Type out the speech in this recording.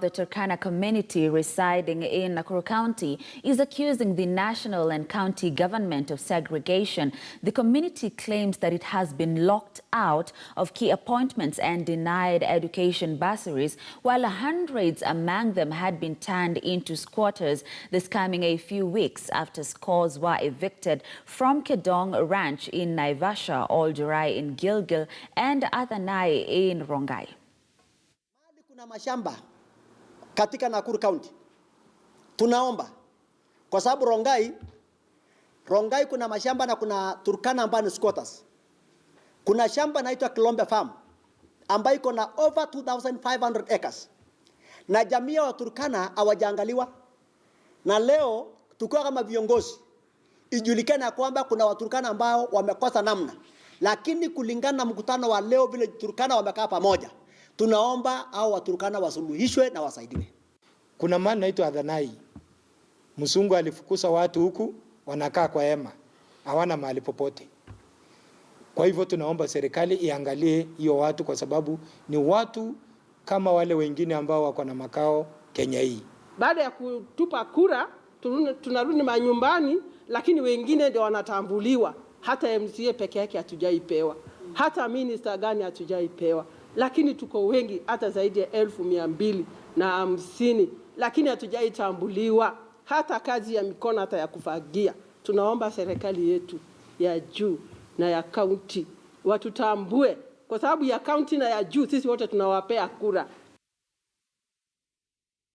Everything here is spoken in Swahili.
The Turkana community residing in Nakuru County is accusing the national and county government of segregation. The community claims that it has been locked out of key appointments and denied education bursaries, while hundreds among them had been turned into squatters. This coming a few weeks after scores were evicted from Kedong Ranch in Naivasha, Oldurai in Gilgil, and Athanai in Rongai. Kuna mashamba katika Nakuru County. Tunaomba kwa sababu Rongai kuna mashamba na kuna Turkana ambayo ni squatters. Kuna shamba inaitwa Kilombe Farm ambayo iko na over 2500 acres. Na jamii wa Turkana hawajaangaliwa. Na leo tukiwa kama viongozi ijulikane kwamba kuna Waturkana ambao wamekosa namna. Lakini kulingana na mkutano wa leo vile Turkana wamekaa pamoja, tunaomba au Waturkana wasuluhishwe na wasaidiwe. Kuna mahali naitwa Athanai. Mzungu alifukuza watu huku wanakaa kwa hema. Hawana mahali popote. Kwa hivyo tunaomba serikali iangalie hiyo watu kwa sababu ni watu kama wale wengine ambao wako na makao Kenya hii. Baada ya kutupa kura tunarudi manyumbani, lakini wengine ndio wanatambuliwa. Hata MCA peke yake hatujaipewa. Hata minister gani hatujaipewa. Lakini tuko wengi hata zaidi ya 1250, lakini hatujaitambuliwa. Hata kazi ya mikono hata ya kufagia. Tunaomba serikali yetu ya juu na ya county watutambue, kwa sababu ya county na ya juu sisi wote tunawapea kura.